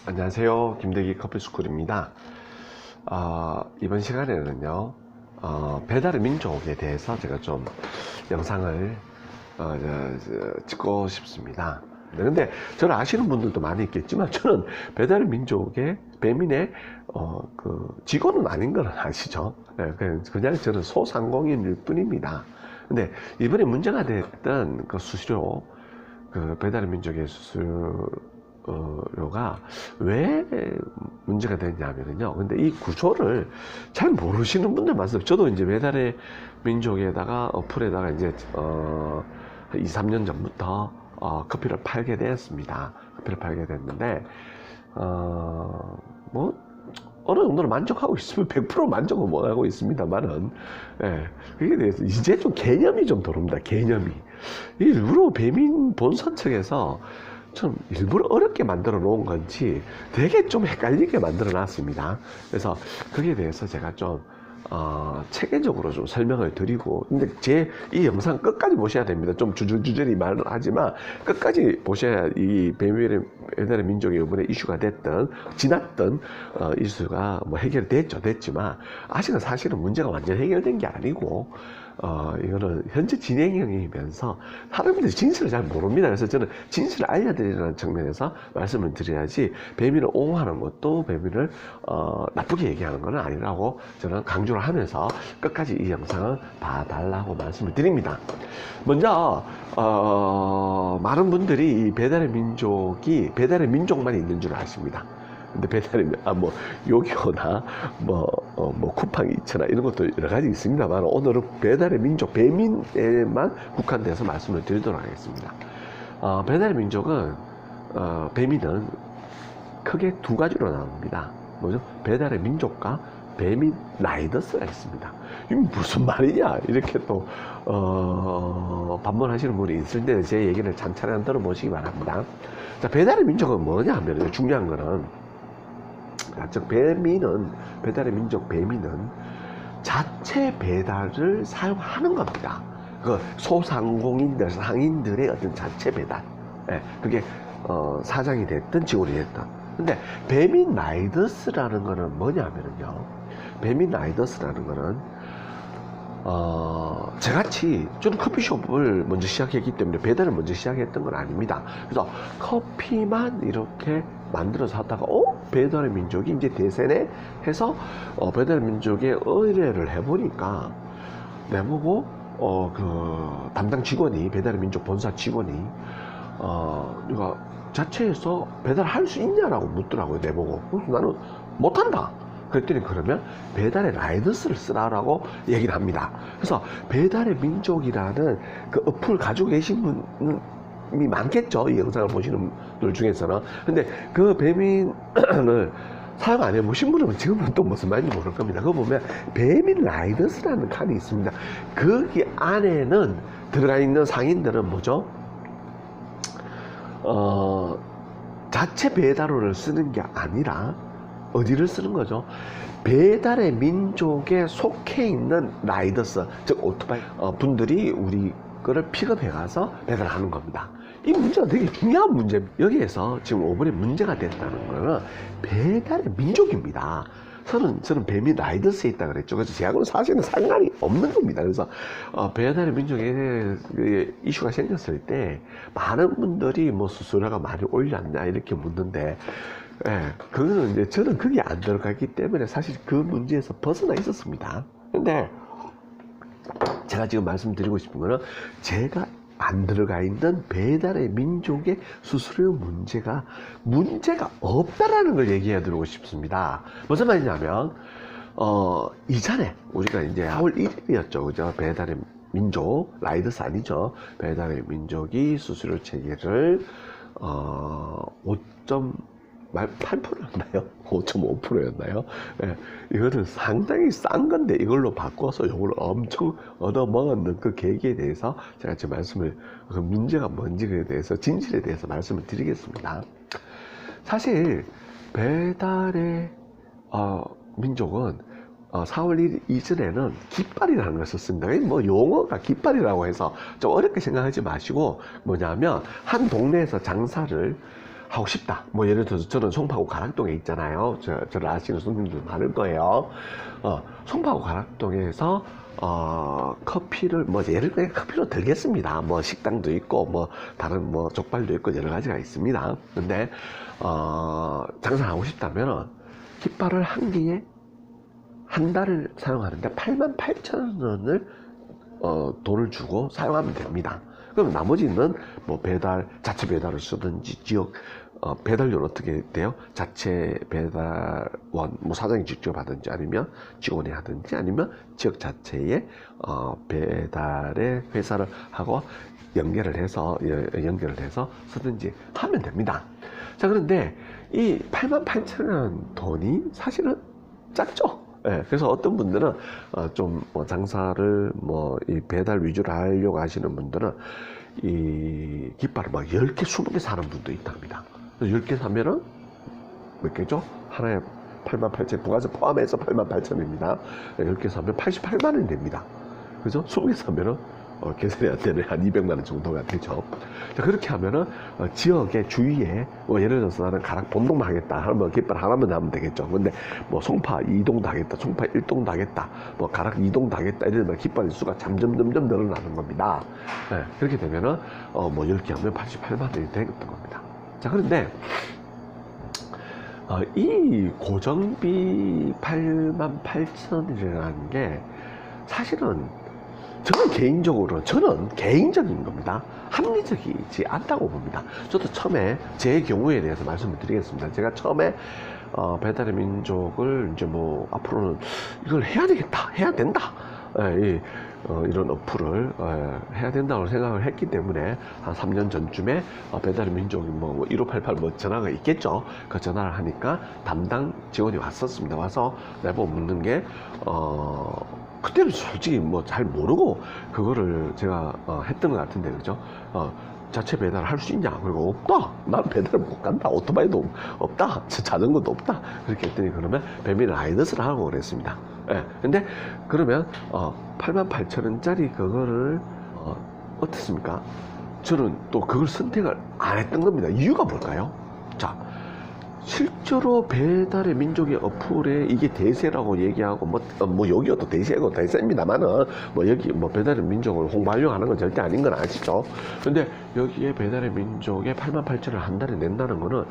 안녕하세요. 김대기 커피스쿨입니다. 이번 시간에는요, 배달의 민족에 대해서 제가 좀 영상을 찍고 싶습니다. 네, 근데 저를 아시는 분들도 많이 있겠지만 저는 배달의 민족의 배민의 그 직원은 아닌 건 아시죠? 네, 그냥 저는 소상공인일 뿐입니다. 근데 이번에 문제가 됐던 그 수수료, 그 배달의 민족의 수수료가 왜 문제가 됐냐면요. 근데 이 구조를 잘 모르시는 분들 많습니다. 저도 이제 배달의 민족에다가 어플에다가 이제 2, 3년 전부터 커피를 팔게 되었습니다. 커피를 팔게 됐는데 뭐 어느 정도로 만족하고 있으면 100% 만족은 못 하고 있습니다만은, 예, 그게 대해서 이제 좀 개념이 좀 도릅니다. 개념이 일부러 배민 본선 측에서 좀 일부러 어렵게 만들어 놓은 건지 되게 좀 헷갈리게 만들어 놨습니다. 그래서 거기에 대해서 제가 좀 체계적으로 좀 설명을 드리고, 근데 이 영상 끝까지 보셔야 됩니다. 좀 주저리 말을 하지만 끝까지 보셔야 이 배달의 민족이 이번에 이슈가 지났던 이슈가 뭐 됐지만 아직은 사실은 문제가 완전 해결된 게 아니고, 이거는 현재 진행형이면서 사람들이 진실을 잘 모릅니다. 그래서 저는 진실을 알려드리는 측면에서 말씀을 드려야지, 배민을 옹호하는 것도 배민을 나쁘게 얘기하는 건 아니라고 저는 강조를 하면서 끝까지 이 영상을 봐달라고 말씀을 드립니다. 먼저 많은 분들이 이 배달의 민족만 있는 줄 아십니다. 근데 요기요나 쿠팡 이츠나 이런 것도 여러 가지 있습니다만, 오늘은 배달의 민족 배민에만 국한돼서 말씀을 드리도록 하겠습니다. 배달의 민족은 배민은 크게 두 가지로 나옵니다. 뭐죠? 배달의 민족과 배민 라이더스가 있습니다. 이게 무슨 말이냐 이렇게 또 반문하시는 분이 있을 때 제 얘기를 찬찬히 들어보시기 바랍니다. 자, 배달의 민족은 뭐냐 하면 중요한 거는, 즉 배달의 민족 배민은 자체 배달을 사용하는 겁니다. 그 소상공인들, 상인들의 어떤 자체 배달, 그게 사장이 됐든 직원이 됐든. 근데 배민 라이더스라는 거는 뭐냐면요, 배민 라이더스라는 거는 저같이 저는 커피숍을 먼저 시작했기 때문에 배달을 먼저 시작했던 건 아닙니다. 그래서 커피만 이렇게 만들어서 하다가 배달의 민족이 이제 대세네 해서 배달의 민족에 의뢰를 해보니까 내보고 그 담당 직원이, 배달의 민족 본사 직원이 이거 자체에서 배달할 수 있냐라고 묻더라고요. 내보고. 그래서 나는 못한다 그랬더니, 그러면 배달의 라이더스를 쓰라라고 얘기를 합니다. 그래서 배달의 민족이라는 그 어플 가지고 계신 분이 많겠죠, 이 영상을 보시는 분들 중에서는. 근데 그 배민을 사용 안 해보신 분은 지금은 또 무슨 말인지 모를 겁니다. 그거 보면 배민 라이더스라는 칸이 있습니다. 거기 안에는 들어가 있는 상인들은 뭐죠? 자체 배달원을 쓰는 게 아니라 어디를 쓰는 거죠? 배달의 민족에 속해 있는 라이더스, 즉 오토바이 분들이 우리 거를 픽업해 가서 배달하는 겁니다. 이 문제가 되게 중요한 문제입니다. 여기에서 지금 이번에 문제가 됐다는 거는 배달의 민족입니다. 저는 배민 라이더스에 있다 그랬죠. 그래서 제하고는 사실은 상관이 없는 겁니다. 그래서 배달의 민족에 이슈가 생겼을 때 많은 분들이 뭐 수수료가 많이 올랐냐 이렇게 묻는데, 그거는 이제 저는 그게 안 들어갔기 때문에 사실 그 문제에서 벗어나 있었습니다. 근데 제가 지금 말씀드리고 싶은 거는, 제가 안 들어가 있는 배달의 민족의 수수료 문제가 없다라는 걸 얘기해 드리고 싶습니다. 무슨 말이냐면, 이전에 우리가 이제 4월 1일이었죠. 그죠? 배달의 민족, 라이더스 아니죠. 배달의 민족이 수수료 체계를 8%였나요? 5.5%였나요? 이거는 상당히 싼 건데 이걸로 바꿔서 이걸 엄청 얻어먹었는 그 계기에 대해서 제가 제 말씀을, 그 문제가 뭔지에 대해서, 진실에 대해서 말씀을 드리겠습니다. 사실 배달의 민족은 4월 1일 이전에는 깃발이라는 걸 썼습니다. 뭐 용어가 깃발이라고 해서 좀 어렵게 생각하지 마시고, 뭐냐면 한 동네에서 장사를 하고 싶다. 뭐 예를 들어서 저는 송파구 가락동에 있잖아요. 저를 아시는 손님들 많을 거예요. 송파구 가락동에서 커피를 뭐 예를 들어 커피로 들겠습니다. 뭐 식당도 있고 뭐 다른 뭐 족발도 있고 여러 가지가 있습니다. 근데 장사를 하고 싶다면 깃발을 한 개에 한 달을 사용하는데 88,000원을 돈을 주고 사용하면 됩니다. 그럼 나머지는 뭐 배달, 자체 배달을 쓰든지 지역 배달료는 어떻게 돼요? 자체 배달원, 뭐 사장이 직접 하든지 아니면 직원이 하든지 아니면 지역 자체의 배달의 회사를 하고 연결을 해서 쓰든지 하면 됩니다. 자, 그런데 이 88,000원 돈이 사실은 작죠? 예, 그래서 어떤 분들은 좀 뭐 장사를 뭐 이 배달 위주로 하려고 하시는 분들은 이 깃발을 막 10개, 20개 사는 분도 있답니다. 10개 사면은 몇 개죠? 하나에 88,000원, 부가세 포함해서 88,000원입니다. 10개 사면 88만 원이 됩니다. 그죠? 20개 사면은 계산이 안 되는 한 200만 원 정도가 되죠. 자, 그렇게 하면은 지역의 주위에 뭐 예를 들어서 나는 가락 본동만 하겠다 하면 깃발 하나만 하면 되겠죠. 근데 뭐 송파 2동도 하겠다, 송파 1동도 하겠다, 뭐 가락 2동도 하겠다 이러면 깃발 수가 점점 늘어나는 겁니다. 네, 그렇게 되면은 뭐 10개 하면 88만 원이 되는 겁니다. 자, 그런데 이 고정비 88,000원이라는 게 사실은 저는 개인적인 겁니다. 합리적이지 않다고 봅니다. 저도 처음에 제 경우에 대해서 말씀을 드리겠습니다. 제가 처음에 배달의 민족을 이제 뭐 앞으로는 이걸 해야 되겠다, 해야 된다. 이런 어플을 해야 된다고 생각을 했기 때문에 한 3년 전쯤에 배달의 민족이 뭐 1588 뭐 전화가 있겠죠. 그 전화를 하니까 담당 직원이 왔었습니다. 와서 내보고 묻는 게 그때는 솔직히 뭐 잘 모르고 그거를 제가 했던 것 같은데, 그죠? 자체 배달을 할 수 있냐? 그리고 없다. 난 배달을 못 간다. 오토바이도 없다. 자전거도 없다. 그렇게 했더니 그러면 배민 라이더스를 하고 그랬습니다. 예. 근데 그러면 88,000원짜리 그거를 어떻습니까? 저는 또 그걸 선택을 안 했던 겁니다. 이유가 뭘까요? 자, 실제로 배달의 민족의 어플에 이게 대세라고 얘기하고 뭐 여기가 또 대세입니다만은 뭐 여기 뭐 배달의 민족을 홍보하려고 하는 건 절대 아닌 건 아시죠? 근데 여기에 배달의 민족에 88,000원을 한 달에 낸다는 거는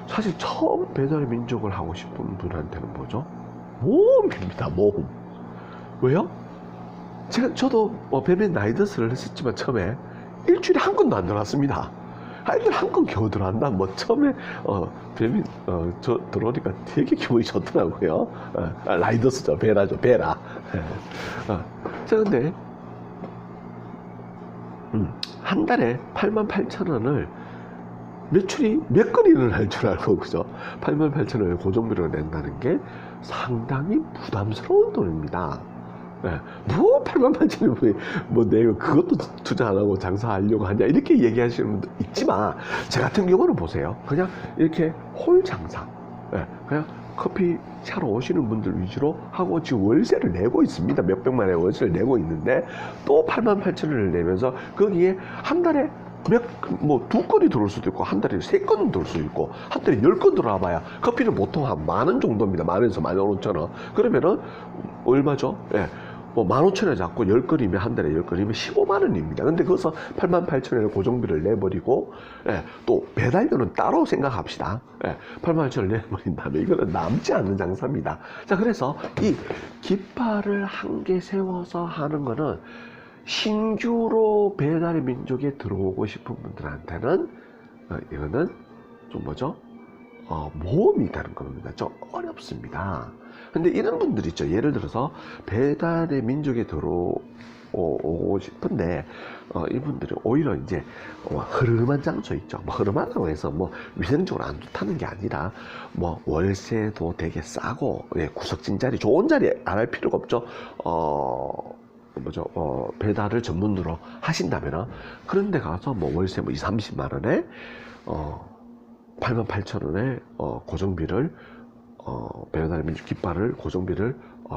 사실 처음 배달의 민족을 하고 싶은 분한테는 뭐죠? 모험입니다. 모험. 왜요? 저도 배민 라이더스를 했었지만 처음에 일주일에 한 건도 안 들어왔습니다. 일주일에 한 건 겨우 들어왔나? 뭐 처음에 배민 저 들어오니까 되게 기분이 좋더라고요. 라이더스죠. 베라죠. 베라. 자, 근데 한 달에 88,000원을 매출이 몇 건이는 할 줄 알고, 그죠? 88,000원을 고정비로 낸다는 게 상당히 부담스러운 돈입니다. 네. 뭐 88,000원이 뭐 내가 그것도 투자 안 하고 장사하려고 하냐 이렇게 얘기하시는 분도 있지만, 제 같은 경우는 보세요. 그냥 이렇게 홀 장사, 네. 그냥 커피 사러 오시는 분들 위주로 하고 지금 월세를 내고 있습니다. 몇백만 원의 월세를 내고 있는데 또 88,000원을 내면서 거기에 한 달에 두 건이 들어올 수도 있고, 한 달에 3건은 들어올 수도 있고, 한 달에 10건 들어와봐야 커피는 보통 한 10,000원 정도입니다. 10,000원에서 15,000원. 그러면은, 얼마죠? 예. 뭐 15,000원 잡고 10건이면 한 달에 10건이면 15만 원입니다. 근데 거기서 88,000원의 고정비를 내버리고, 예. 또 배달료는 따로 생각합시다. 예. 88,000원을 내버린다면 이거는 남지 않는 장사입니다. 자, 그래서 이 깃발을 한 개 세워서 하는 거는 신규로 배달의 민족에 들어오고 싶은 분들한테는 이거는 좀 뭐죠? 모험이 있다는 겁니다. 좀 어렵습니다. 근데 이런 분들 있죠. 예를 들어서 배달의 민족에 들어오고 싶은데 이분들이 오히려 이제 흐름한 장소 있죠. 뭐 흐름하다고 해서 뭐 위생적으로 안 좋다는 게 아니라 뭐 월세도 되게 싸고, 예, 구석진 자리, 좋은 자리 안 할 필요가 없죠. 배달을 전문으로 하신다면 그런 데 가서 뭐 월세 뭐 20-30만 원에 88,000원에 고정비를 배달의 민족 깃발을 고정비를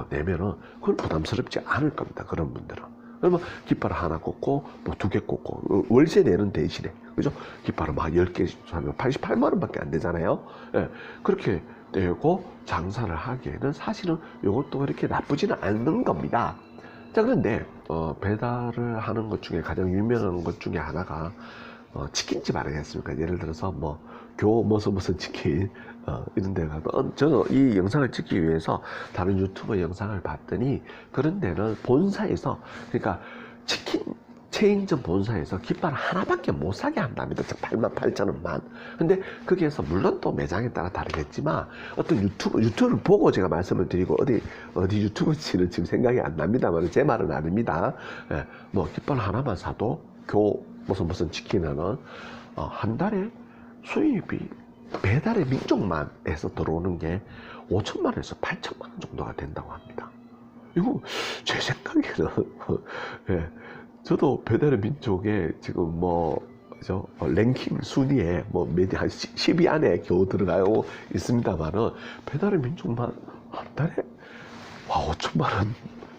내면은 그건 부담스럽지 않을 겁니다. 그런 분들은. 그러면 깃발을 하나 꽂고 뭐 2개 꽂고 월세 내는 대신에 그죠? 깃발을 막 10개 사면 88만 원밖에 안 되잖아요. 예, 그렇게 되고 장사를 하기에는 사실은 이것도 그렇게 나쁘지는 않는 겁니다. 자, 그런데 배달을 하는 것 중에 가장 유명한 것 중에 하나가 치킨집 아니겠습니까? 예를 들어서 뭐 무슨 치킨 이런 데 가도 저는 이 영상을 찍기 위해서 다른 유튜버 영상을 봤더니 그런 데는 본사에서 그러니까 치킨 체인점 본사에서 깃발 하나밖에 못 사게 한답니다. 88,000원만. 근데 거기에서 물론 또 매장에 따라 다르겠지만 어떤 유튜브를 보고 제가 말씀을 드리고 어디 유튜브인지는 지금 생각이 안 납니다만 제 말은 아닙니다. 예, 뭐 깃발 하나만 사도 무슨 치킨은 한 달에 수입이 배달의 민족만에서 들어오는 게 5천만 원에서 8천만 원 정도가 된다고 합니다. 이거 제 생각에는 예, 저도 배달의 민족에 지금 랭킹 순위에 한 10위 안에 겨우 들어가고 있습니다만은 배달의 민족만 한 달에 5천만 원,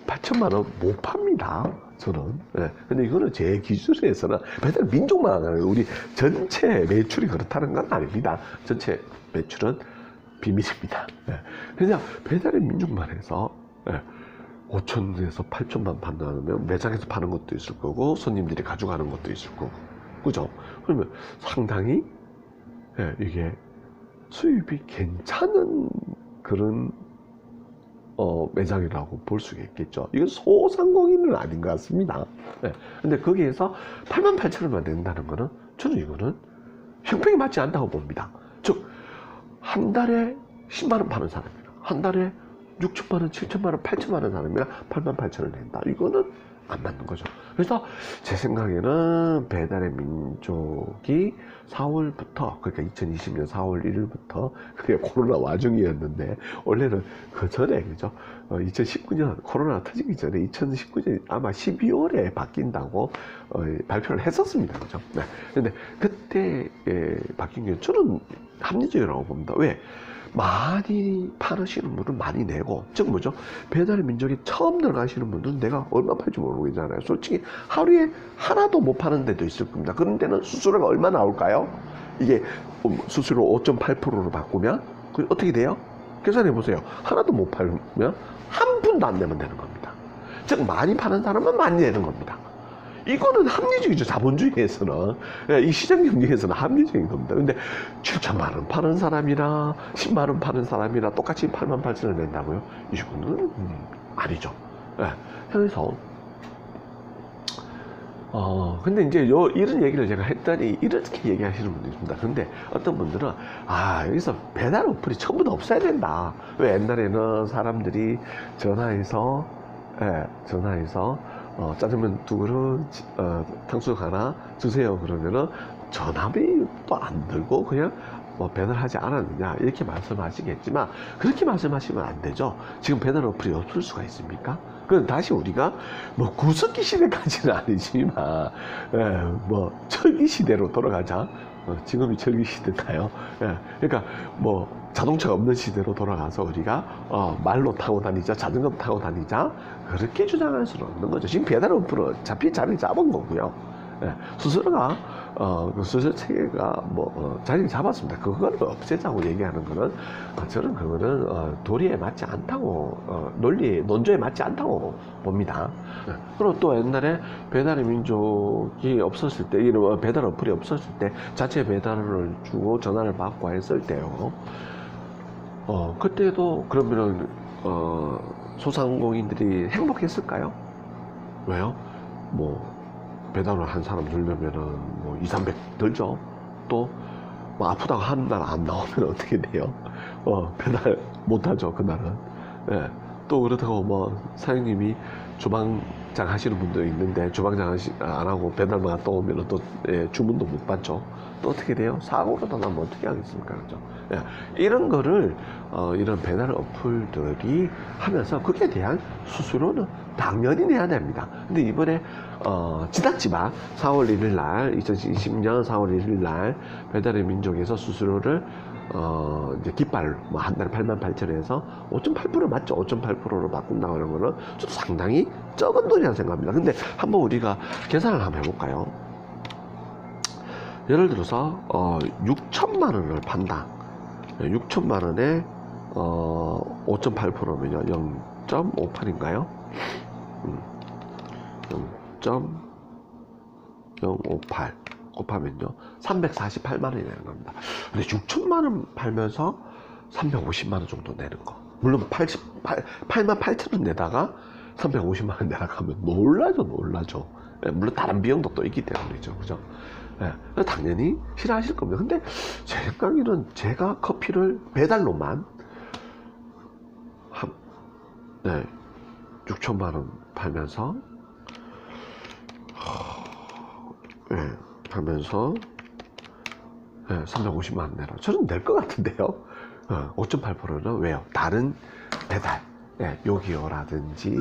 8천만 원 못 팝니다. 저는. 예. 근데 이거는 제 기준에서는 배달 민족만 하는 우리 전체 매출이 그렇다는 건 아닙니다. 전체 매출은 비밀입니다. 예. 그냥 배달의 민족만 해서 5천에서 8천만 판다면 매장에서 파는 것도 있을 거고 손님들이 가져가는 것도 있을 거고 그죠? 그러면 상당히 이게 수입이 괜찮은 그런 매장이라고 볼 수가 있겠죠. 이건 소상공인은 아닌 것 같습니다. 근데 거기에서 88,000원만 낸다는 거는 저는 이거는 형평이 맞지 않다고 봅니다. 즉 한 달에 10만 원 파는 사람이나 한 달에 6천만 원, 7천만 원, 8천만 원 사람이나 88,000원 낸다. 이거는 안 맞는 거죠. 그래서 제 생각에는 배달의 민족이 4월부터 그러니까 2020년 4월 1일부터 그게 코로나 와중이었는데 원래는 그 전에 그죠? 2019년 코로나 터지기 전에 2019년 아마 12월에 바뀐다고 발표를 했었습니다. 그죠? 네. 근데 그때 바뀐 게 저는 합리적이라고 봅니다. 왜? 많이 파시는 분은 많이 내고, 즉 뭐죠? 배달의 민족이 처음 들어가시는 분들은 내가 얼마 팔지 모르겠잖아요. 솔직히 하루에 하나도 못 파는 데도 있을 겁니다. 그런 데는 수수료가 얼마 나올까요? 이게 수수료 5.8%로 바꾸면 어떻게 돼요? 계산해 보세요. 하나도 못 팔면 한 푼도 안 내면 되는 겁니다. 즉 많이 파는 사람은 많이 내는 겁니다. 이거는 합리적이죠. 자본주의에서는. 이 시장 경제에서는 합리적인 겁니다. 근데 7천만 원 파는 사람이나 10만 원 파는 사람이나 똑같이 88,000원 낸다고요? 이거는 아니죠. 그래서 근데 이제 이런 얘기를 제가 했더니 이렇게 얘기하시는 분들이 있습니다. 근데 어떤 분들은 여기서 배달 어플이 전부 다 없어야 된다. 왜 옛날에는 사람들이 전화해서 짜장면 2그릇, 탕수육 하나 주세요. 그러면은 전화비도 안 들고 그냥 배달하지 않았느냐 이렇게 말씀하시겠지만 그렇게 말씀하시면 안 되죠. 지금 배달 어플이 없을 수가 있습니까? 그건 다시 우리가 구석기 시대까지는 아니지만 철기 시대로 돌아가자. 지금이 철기 시대인가요? 그러니까 자동차가 없는 시대로 돌아가서 우리가 말로 타고 다니자, 자전거 타고 다니자 그렇게 주장할 수는 없는 거죠. 지금 배달 어플은 자리 잡은 거고요. 수수료가 수수료 체계가 자리 잡았습니다. 그거를 없애자고 얘기하는 거는 저는 그거는 도리에 맞지 않다고 논조에 맞지 않다고 봅니다. 그리고 또 옛날에 배달의 민족이 없었을 때 이런 배달 어플이 없었을 때 자체 배달을 주고 전화를 받고 했을 때요. 그때도 그러면은 소상공인들이 행복했을까요? 왜요? 배달을 한 사람 들려면은 2, 300 들죠. 또 아프다고 한 날 안 나오면 어떻게 돼요? 배달 못 하죠, 그날은. 또 그렇다고 사장님이 주방장 하시는 분도 있는데 주방장 안 하고 배달만 갔다 오면 또 주문도 못 받죠. 또 어떻게 돼요? 사고라도 나면 어떻게 하겠습니까? 그죠? 이런 거를 이런 배달 어플들이 하면서 거기에 대한 수수료는 당연히 내야 됩니다. 근데 이번에 지났지만 4월 1일 날 2020년 4월 1일 날 배달의 민족에서 수수료를 이제 깃발 뭐 한 달에 88,000원에서 5.8% 맞죠? 5.8%로 바꾼다고 하는 거는 저도 상당히 적은 돈이라고 생각합니다. 근데 한번 우리가 계산을 한번 해볼까요? 예를 들어서 6천만 원을 판다. 6천만 원에 5.8%면요 0.58인가요? 0.058 곱하면요 348만 원이 되는 겁니다. 근데 6천만 원 팔면서 350만 원 정도 내는 거, 물론 88,000원 내다가 350만 원 내라가면 놀라죠. 예, 물론 다른 비용도 또 있기 때문이죠, 그죠? 예, 당연히 싫어하실 겁니다. 근데 제 생각에는 제가 커피를 배달로만 6천만 원 팔면서 하면서 350만 원 내라. 저는 낼 것 같은데요. 5.8%는 왜요? 다른 배달, 요기요라든지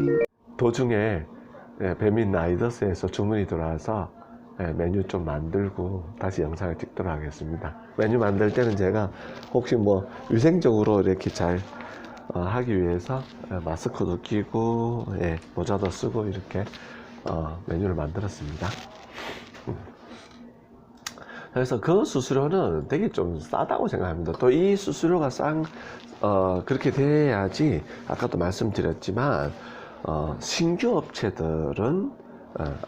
도중에 배민 라이더스에서 주문이 들어와서 메뉴 좀 만들고 다시 영상을 찍도록 하겠습니다. 메뉴 만들 때는 제가 혹시 뭐 위생적으로 이렇게 잘 하기 위해서 마스크도 끼고 모자도 쓰고 이렇게 메뉴를 만들었습니다. 그래서 그 수수료는 되게 좀 싸다고 생각합니다. 또 이 수수료가 그렇게 돼야지, 아까도 말씀드렸지만, 신규 업체들은,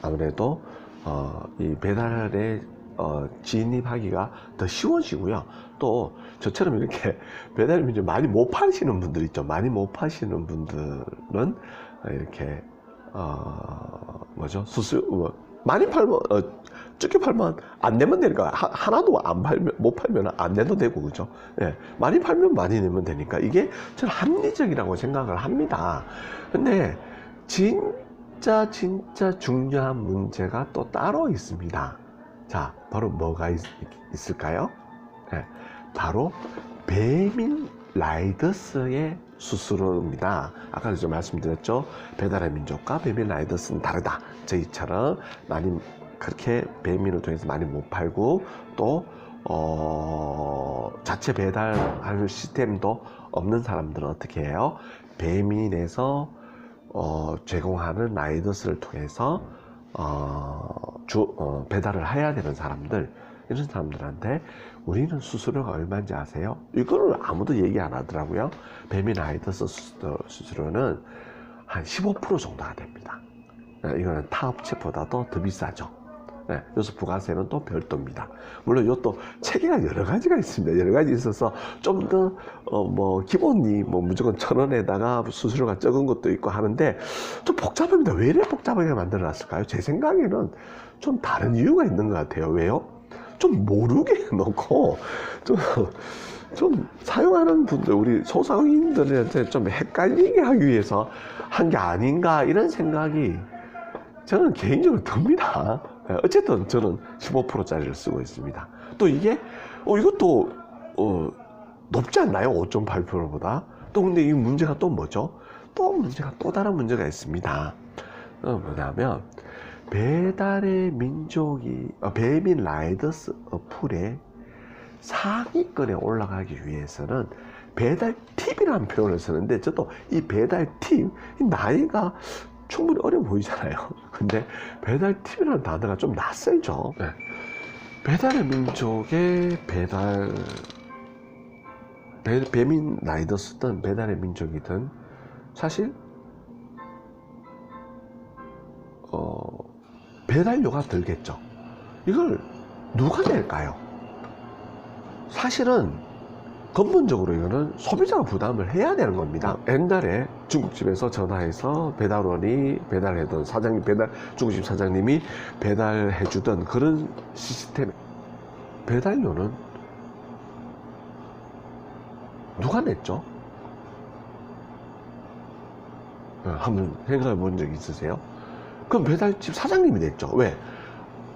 아무래도, 이 배달에, 진입하기가 더 쉬워지고요. 또, 저처럼 이렇게 배달을 많이 못 파시는 분들 있죠. 많이 못 파시는 분들은, 이렇게, 많이 팔면, 적게 팔면 안 내면 되니까, 하나도 못 팔면 안 내도 되고, 그죠? 예, 많이 팔면 많이 내면 되니까, 이게 저는 합리적이라고 생각을 합니다. 근데, 진짜 중요한 문제가 또 따로 있습니다. 자, 바로 뭐가 있을까요? 예, 바로 배민 라이더스의 수수료입니다. 아까도 좀 말씀드렸죠. 배달의 민족과 배민 라이더스는 다르다. 저희처럼 많이 그렇게 배민을 통해서 많이 못 팔고 또 자체 배달하는 시스템도 없는 사람들은 어떻게 해요? 배민에서 제공하는 라이더스를 통해서 배달을 해야 되는 사람들, 이런 사람들한테 우리는 수수료가 얼마인지 아세요? 이거를 아무도 얘기 안 하더라고요. 배민 라이더스 수수료는 한 15% 정도가 됩니다. 이거는 타 업체보다도 더 비싸죠. 여기서 부가세는 또 별도입니다. 물론 이것도 체계가 여러 가지가 있습니다. 여러 가지 있어서 좀 더 기본이 무조건 1,000원에다가 수수료가 적은 것도 있고 하는데 좀 복잡합니다. 왜 이렇게 복잡하게 만들어 놨을까요? 제 생각에는 좀 다른 이유가 있는 것 같아요. 왜요? 좀 모르게 해놓고 좀 사용하는 분들, 우리 소상인들한테 좀 헷갈리게 하기 위해서 한 게 아닌가, 이런 생각이 저는 개인적으로 듭니다. 어쨌든 저는 15%짜리를 쓰고 있습니다. 또 이게 이것도 높지 않나요? 5.8%보다. 또 근데 이 문제가 또 뭐죠? 또 다른 문제가 있습니다. 뭐냐면 배달의 민족이 배민 라이더스 어플에 상위권에 올라가기 위해서는 배달 팁이라는 표현을 쓰는데, 저도 이 배달 팁, 나이가 충분히 어려 보이잖아요. 근데 배달 팁이라는 단어가 좀 낯설죠. 배달의 민족의 배민 라이더스든 배달의 민족이든 사실 배달료가 들겠죠. 이걸 누가 낼까요? 사실은 근본적으로 이거는 소비자가 부담을 해야 되는 겁니다. 옛날에 중국집에서 전화해서 배달원이 배달해던 중국집 사장님이 배달해주던 그런 시스템, 배달료는 누가 냈죠? 한번 생각해 본 적 있으세요? 그럼 배달집 사장님이 냈죠. 왜?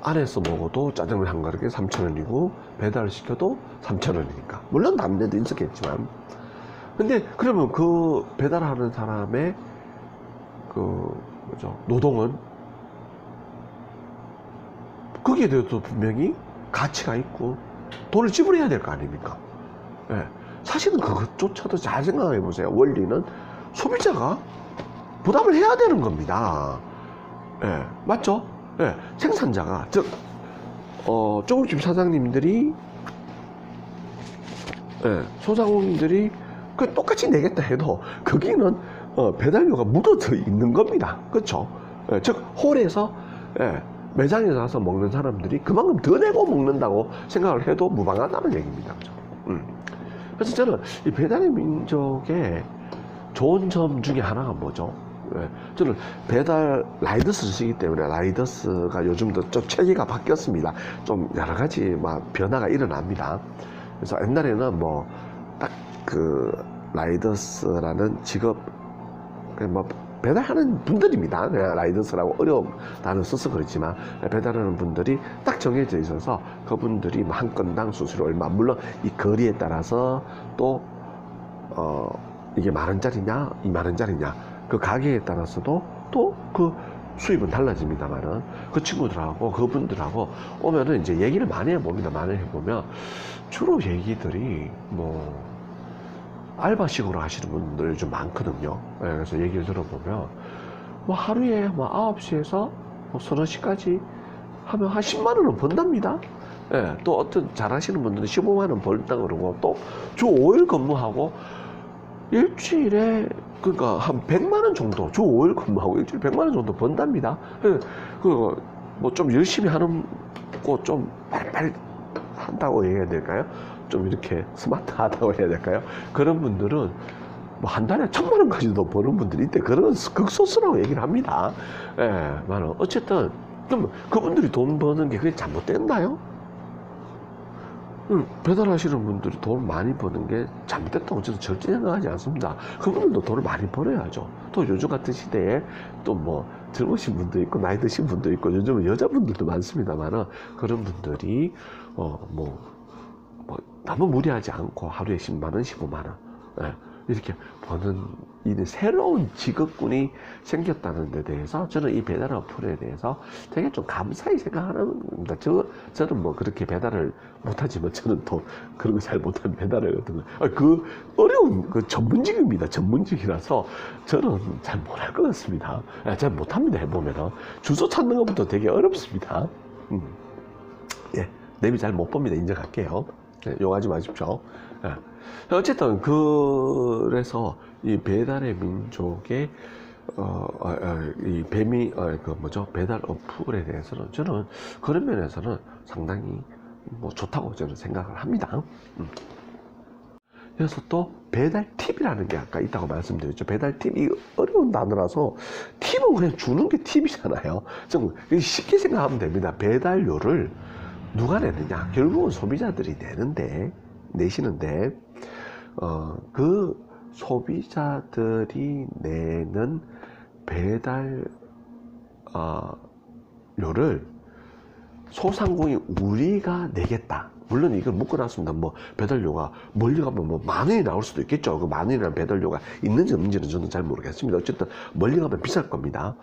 안에서 먹어도 짜장면 한 그릇에 3,000원이고 배달을 시켜도 3,000원이니까. 물론 남녀도 있었겠지만. 근데 그러면 그 배달하는 사람의 노동은 거기에 대해서도 분명히 가치가 있고 돈을 지불해야 될 거 아닙니까? 예. 사실은 그것조차도 잘 생각해 보세요. 원리는 소비자가 부담을 해야 되는 겁니다. 예. 맞죠? 예. 생산자가, 즉, 조금집 사장님들이, 예. 소상공인들이 그 똑같이 내겠다 해도 거기는 배달료가 묻어져 있는 겁니다. 그렇죠? 예. 즉 홀에서, 예. 매장에 가서 먹는 사람들이 그만큼 더 내고 먹는다고 생각을 해도 무방하다는 얘기입니다. 그죠? 그래서 저는 이 배달의 민족의 좋은 점 중에 하나가 뭐죠? 예, 저는 배달 라이더스를 쓰기 때문에 라이더스가 요즘도 좀 체계가 바뀌었습니다. 좀 여러 가지 막 변화가 일어납니다. 그래서 옛날에는 뭐 딱 그 라이더스라는 직업 뭐 배달하는 분들입니다. 그냥 라이더스라고 어려운 단어 써서 그렇지만 배달하는 분들이 딱 정해져 있어서 그분들이 한 건당 수수료 얼마, 물론 이 거리에 따라서 또 이게 10,000원짜리냐 20,000원짜리냐 그 가게에 따라서도 또 그 수입은 달라집니다만은 그 친구들하고 그분들하고 오면은 이제 얘기를 많이 해봅니다. 많이 해보면 주로 얘기들이 뭐 알바식으로 하시는 분들 좀 많거든요. 네, 그래서 얘기를 들어보면 뭐 하루에 뭐 9시에서 뭐 서너 시까지 하면 한 10만 원은 번답니다. 네, 또 어떤 잘하시는 분들은 15만 원 벌다 그러고 또 주 5일 근무하고 일주일에 그러니까 한 100만 원 정도 주 5일 근무하고 일주일에 100만 원 정도 번답니다. 네, 그 뭐 좀 열심히 하는 거 좀 빨리빨리 한다고 얘기해야 될까요? 좀 이렇게 스마트하다고 해야 될까요? 그런 분들은 뭐 한 달에 1,000만 원까지도 버는 분들이 있대. 그런 극소수라고 얘기를 합니다. 예, 많아. 어쨌든 그럼 그분들이 돈 버는 게 그게 잘못됐나요? 배달하시는 분들이 돈 많이 버는 게 잘못됐다고 저는 절대 생각하지 않습니다. 그분들도 돈을 많이 벌어야죠. 또 요즘 같은 시대에 또 뭐 젊으신 분도 있고 나이 드신 분도 있고 요즘은 여자분들도 많습니다만은 그런 분들이 뭐 너무 무리하지 않고 하루에 10만 원, 15만 원 이렇게 버는 이 새로운 직업군이 생겼다는 데 대해서 저는 이 배달 어플에 대해서 되게 좀 감사히 생각하는 겁니다. 저는 뭐 그렇게 배달을 못하지만 저는 또 그런 거 잘 못하는 배달을 어떤 그 어려운 그 전문직입니다. 전문직이라서 저는 잘 못할 것 같습니다. 잘 못합니다. 해보면은 주소 찾는 것부터 되게 어렵습니다. 예, 내비 잘 못 봅니다. 인정할게요. 욕하지 마십시오. 어쨌든 그래서 이 배달의 민족의 이 배달 어플에 대해서는 저는 그런 면에서는 상당히 뭐 좋다고 저는 생각을 합니다. 그래서 또 배달 팁이라는 게 아까 있다고 말씀드렸죠. 배달 팁이 어려운 단어라서 팁은 그냥 주는 게 팁이잖아요. 좀 쉽게 생각하면 됩니다. 배달료를 누가 내느냐? 결국은 소비자들이 내시는데 그 소비자들이 내는 배달료를 소상공인 우리가 내겠다. 물론 이걸 묶어놨습니다. 뭐 배달료가 멀리 가면 뭐 10,000원이 나올 수도 있겠죠. 그 10,000원이라는 배달료가 있는지 없는지는 저는 잘 모르겠습니다. 어쨌든 멀리 가면 비쌀 겁니다.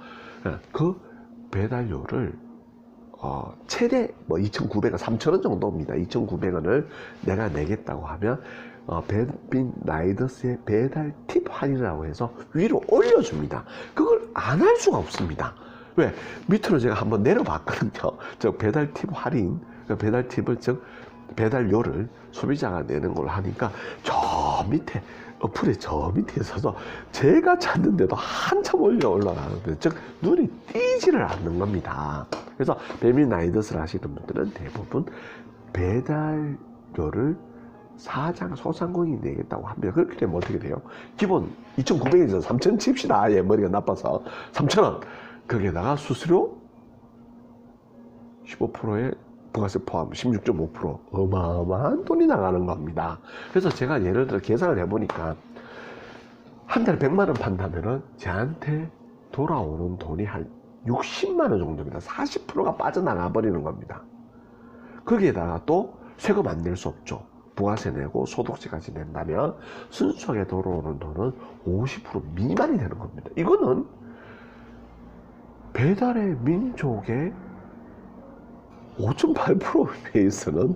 그 배달료를 최대 뭐 2,900원, 3,000원 정도입니다. 2,900원을 내가 내겠다고 하면 배민 라이더스의 배달 팁 할인이라고 해서 위로 올려줍니다. 그걸 안 할 수가 없습니다. 왜? 밑으로 제가 한번 내려봤거든요. 저 배달 팁 할인, 배달 팁을 즉 배달료를 소비자가 내는 걸 하니까 저 밑에 어플에 저 밑에 있어서 제가 찾는데도 한참 올라가는데 즉 눈이 띄지를 않는 겁니다. 그래서 배민 라이더스를 하시는 분들은 대부분 배달료를 소상공인이 내겠다고 합니다. 그렇게 되면 어떻게 돼요? 기본 2,900원에서 3,000원 칩시다. 아예 머리가 나빠서 3,000원. 거기에다가 수수료 15%에 부가세 포함 16.5% 어마어마한 돈이 나가는 겁니다. 그래서 제가 예를 들어 계산을 해보니까 한 달에 100만 원 판다면은 저한테 돌아오는 돈이 한 60만 원 정도입니다. 40%가 빠져나가 버리는 겁니다. 거기에다가 또 세금 안 낼 수 없죠. 부가세 내고 소득세까지 낸다면 순수하게 돌아오는 돈은 50% 미만이 되는 겁니다. 이거는 배달의 민족의 5.8%에 대해서는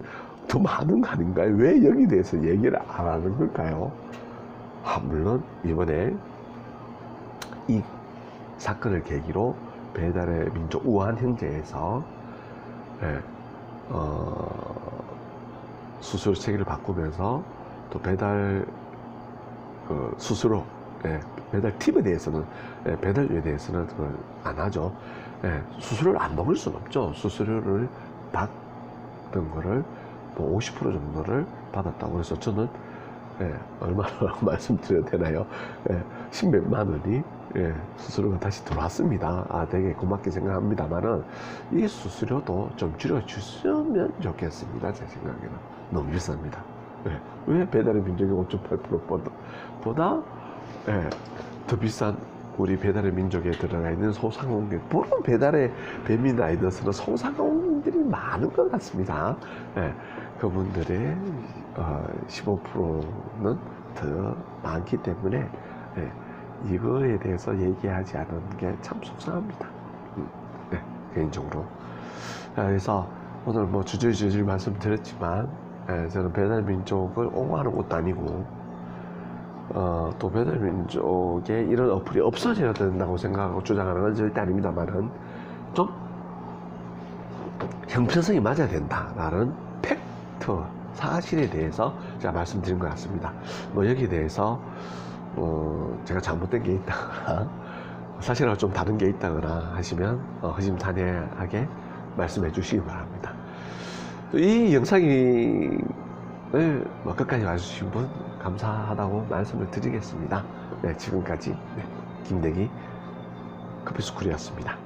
더 많은 거 아닌가요? 왜 여기 대해서 얘기를 안 하는 걸까요? 물론 이번에 이 사건을 계기로 배달의 민족 우한 형제에서 수수료 체계를 바꾸면서 또 배달 수수료 배달 팁에 대해서는 배달료에 대해서는 그걸 안 하죠. 수수료를 안 먹을 수는 없죠. 수수료를 받던 거를 뭐 50% 정도를 받았다고. 그래서 저는 얼마나 말씀드려야 되나요? 10몇만 원이 수수료가 다시 들어왔습니다. 되게 고맙게 생각합니다만은 이 수수료도 좀 줄여주시면 좋겠습니다. 제 생각에는 너무 비쌉니다. 왜 배달의 민족이 5.8%보다 더 비싼 우리 배달의 민족에 들어가 있는 소상공인, 물론 배달의 배민 라이더스는 소상공인들이 많은 것 같습니다. 그분들의 15%는 더 많기 때문에 이거에 대해서 얘기하지 않은 게 참 속상합니다. 개인적으로. 그래서 오늘 뭐 주저주저 말씀드렸지만 저는 배달민족을 옹호하는 것도 아니고 또 배달민족에 이런 어플이 없어져야 된다고 생각하고 주장하는 건 절대 아닙니다만은 좀 형평성이 맞아야 된다라는 팩트, 사실에 대해서 제가 말씀드린 것 같습니다. 뭐 여기에 대해서 제가 잘못된 게 있다거나 사실하고 좀 다른 게 있다거나 하시면 허심탄회하게 말씀해 주시기 바랍니다. 이 영상이 뭐 끝까지 와주신 분 감사하다고 말씀을 드리겠습니다. 지금까지 김대기 커피스쿨이었습니다.